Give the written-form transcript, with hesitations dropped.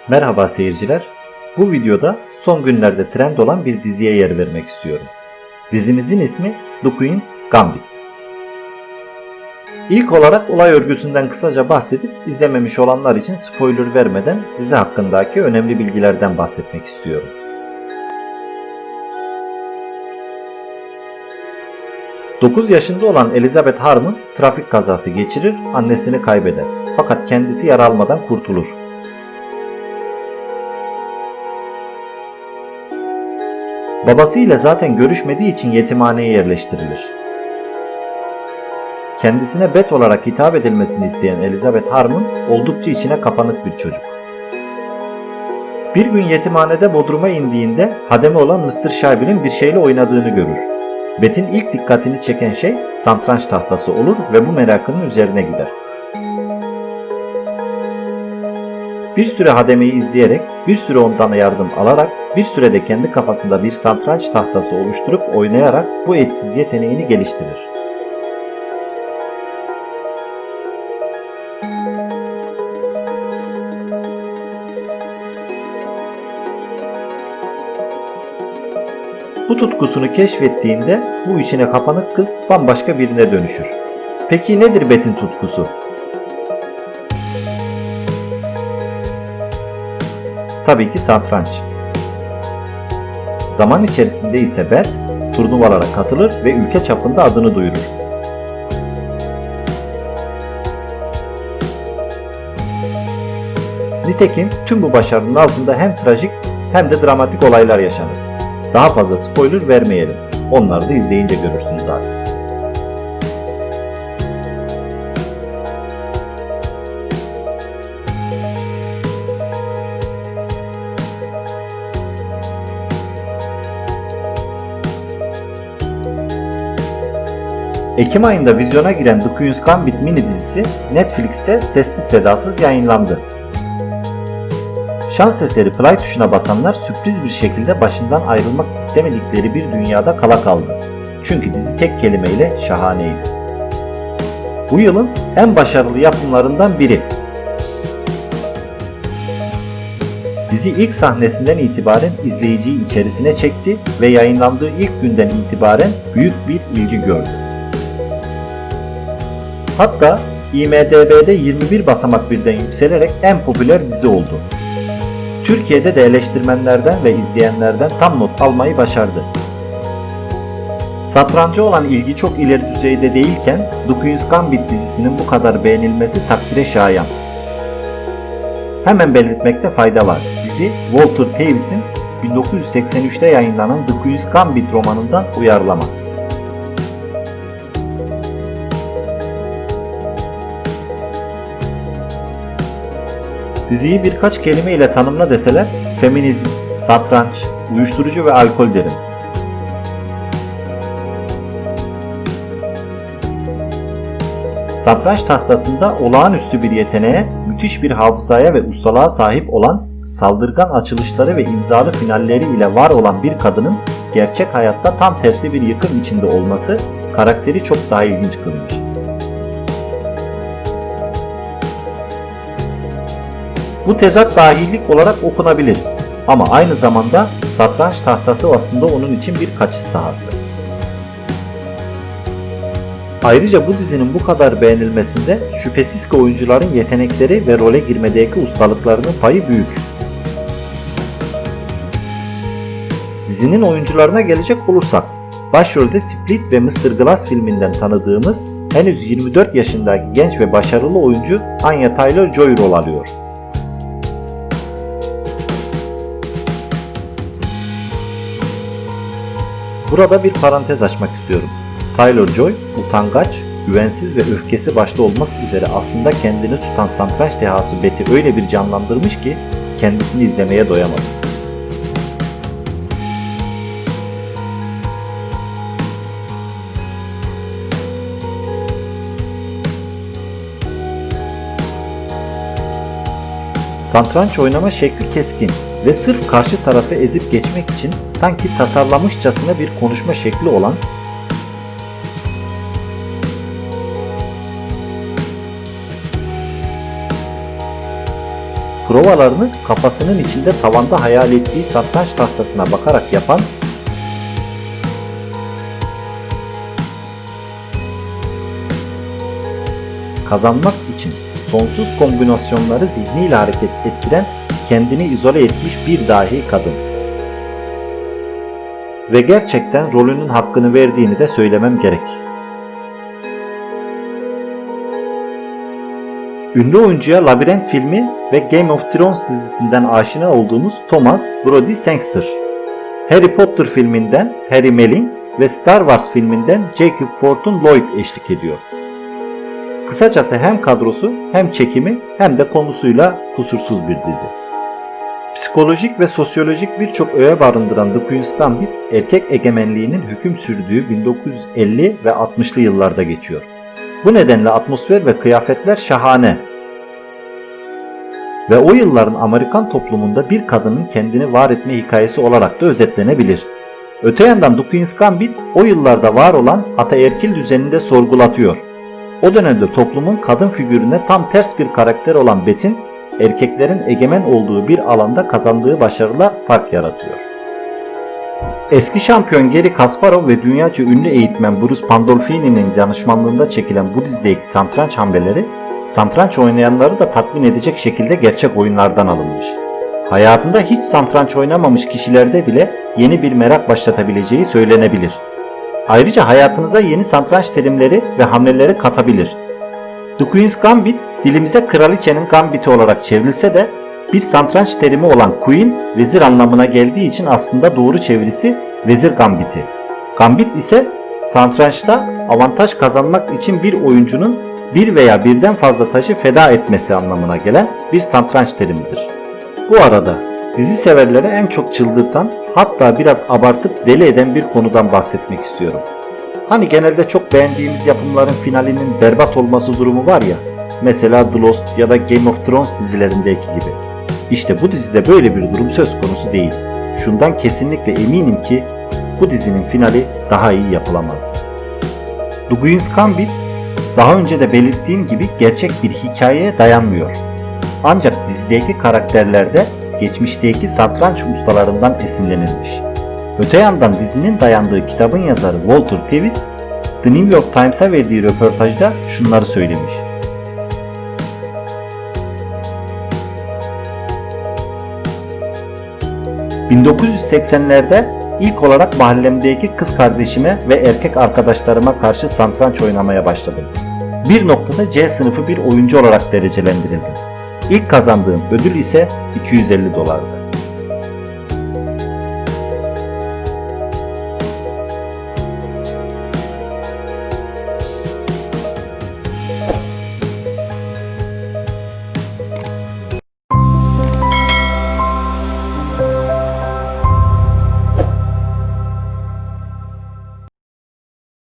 Merhaba seyirciler. Bu videoda son günlerde trend olan bir diziye yer vermek istiyorum. Dizimizin ismi The Queen's Gambit. İlk olarak olay örgüsünden kısaca bahsedip izlememiş olanlar için spoiler vermeden dizi hakkındaki önemli bilgilerden bahsetmek istiyorum. ...9 yaşında olan Elizabeth Harmon trafik kazası geçirir, annesini kaybeder. Fakat kendisi yara almadan kurtulur. Babasıyla zaten görüşmediği için yetimhaneye yerleştirilir. Kendisine Bet olarak hitap edilmesini isteyen Elizabeth Harmon oldukça içine kapanık bir çocuk. Bir gün yetimhanede bodruma indiğinde hademe olan Mr. Shelby'nin bir şeyle oynadığını görür. Bet'in ilk dikkatini çeken şey satranç tahtası olur ve bu merakının üzerine gider. Bir süre hademeyi izleyerek, bir süre ondan yardım alarak, bir sürede kendi kafasında bir satranç tahtası oluşturup oynayarak bu eşsiz yeteneğini geliştirir. Bu tutkusunu keşfettiğinde bu içine kapanık kız bambaşka birine dönüşür. Peki nedir Bet'in tutkusu? Tabii ki satranç. Zaman içerisinde ise Bet, turnuvalara katılır ve ülke çapında adını duyurur. Nitekim tüm bu başarının altında hem trajik hem de dramatik olaylar yaşanır. Daha fazla spoiler vermeyelim. Onları da izleyince görürsünüz zaten. Ekim ayında vizyona giren The Queen's Gambit mini dizisi Netflix'te sessiz sedasız yayınlandı. Şans eseri play tuşuna basanlar sürpriz bir şekilde başından ayrılmak istemedikleri bir dünyada kala kaldı. Çünkü dizi tek kelimeyle şahaneydi. Bu yılın en başarılı yapımlarından biri. Dizi ilk sahnesinden itibaren izleyiciyi içerisine çekti ve yayınlandığı ilk günden itibaren büyük bir ilgi gördü. Hatta IMDb'de 21 basamak birden yükselerek en popüler dizi oldu. Türkiye'de de eleştirmenlerden ve izleyenlerden tam not almayı başardı. Satranca olan ilgi çok ileri düzeyde değilken The Queen's Gambit dizisinin bu kadar beğenilmesi takdire şayan. Hemen belirtmekte fayda var. Dizi Walter Tevis'in 1983'te yayınlanan The Queen's Gambit romanından uyarlama. Diziyi birkaç kelime ile tanımla deseler, feminizm, satranç, uyuşturucu ve alkol derim. Satranç tahtasında olağanüstü bir yeteneğe, müthiş bir hafızaya ve ustalığa sahip olan, saldırgan açılışları ve imzalı finalleri ile var olan bir kadının gerçek hayatta tam tersi bir yıkım içinde olması karakteri çok daha ilginç kılmış. Bu tezat dahilik olarak okunabilir ama aynı zamanda satranç tahtası aslında onun için bir kaçış sahası. Ayrıca bu dizinin bu kadar beğenilmesinde şüphesiz ki oyuncuların yetenekleri ve role girmedeki ustalıklarının payı büyük. Dizinin oyuncularına gelecek olursak, başrolde Split ve Mr. Glass filminden tanıdığımız henüz 24 yaşındaki genç ve başarılı oyuncu Anya Taylor-Joy rol alıyor. Burada bir parantez açmak istiyorum. Taylor-Joy, utangaç, güvensiz ve öfkesi başta olmak üzere aslında kendini tutan satranç dehası Bet'i öyle bir canlandırmış ki kendisini izlemeye doyamadım. Satranç oynama şekli keskin ve sırf karşı tarafı ezip geçmek için sanki tasarlamışçasına bir konuşma şekli olan, provalarını kafasının içinde tavanda hayal ettiği satranç tahtasına bakarak yapan, kazanmak için sonsuz kombinasyonları zihniyle hareket ettiren, kendini izole etmiş bir dahi kadın. Ve gerçekten rolünün hakkını verdiğini de söylemem gerek. Ünlü oyuncuya Labirent filmi ve Game of Thrones dizisinden aşina olduğumuz Thomas Brodie Sangster, Harry Potter filminden Harry Melling ve Star Wars filminden Jacob Fortune Lloyd eşlik ediyor. Kısacası hem kadrosu hem çekimi hem de konusuyla kusursuz bir dizi. Psikolojik ve sosyolojik birçok öğe barındıran The Queen's Gambit, erkek egemenliğinin hüküm sürdüğü 1950 ve 60'lı yıllarda geçiyor. Bu nedenle atmosfer ve kıyafetler şahane. Ve o yılların Amerikan toplumunda bir kadının kendini var etme hikayesi olarak da özetlenebilir. Öte yandan The Queen's Gambit, o yıllarda var olan ataerkil düzenini de sorgulatıyor. O dönemde toplumun kadın figürüne tam ters bir karakter olan Beth'in, erkeklerin egemen olduğu bir alanda kazandığı başarılar fark yaratıyor. Eski şampiyon Garry Kasparov ve dünyaca ünlü eğitmen Bruce Pandolfini'nin danışmanlığında çekilen bu dizideki satranç hamleleri, satranç oynayanları da tatmin edecek şekilde gerçek oyunlardan alınmış. Hayatında hiç satranç oynamamış kişilerde bile yeni bir merak başlatabileceği söylenebilir. Ayrıca hayatınıza yeni satranç terimleri ve hamleleri katabilir. The Queen's Gambit, dilimize kraliçenin gambiti olarak çevrilse de bir satranç terimi olan Queen, vezir anlamına geldiği için aslında doğru çevirisi vezir gambiti. Gambit ise satrançta avantaj kazanmak için bir oyuncunun bir veya birden fazla taşı feda etmesi anlamına gelen bir satranç terimidir. Bu arada dizi severlere en çok çıldırtan, hatta biraz abartıp deli eden bir konudan bahsetmek istiyorum. Hani genelde çok beğendiğimiz yapımların finalinin berbat olması durumu var ya, mesela The Lost ya da Game of Thrones dizilerindeki gibi. İşte bu dizide böyle bir durum söz konusu değil. Şundan kesinlikle eminim ki bu dizinin finali daha iyi yapılamazdı. The Queen's Gambit, daha önce de belirttiğim gibi gerçek bir hikayeye dayanmıyor. Ancak dizideki karakterlerde geçmişteki satranç ustalarından esinlenilmiş. Öte yandan dizinin dayandığı kitabın yazarı Walter Tevis, The New York Times'a verdiği röportajda şunları söylemiş. "1980'lerde ilk olarak mahallemdeki kız kardeşime ve erkek arkadaşlarıma karşı satranç oynamaya başladım. Bir noktada C sınıfı bir oyuncu olarak derecelendirildim. İlk kazandığım ödül ise $250'dı.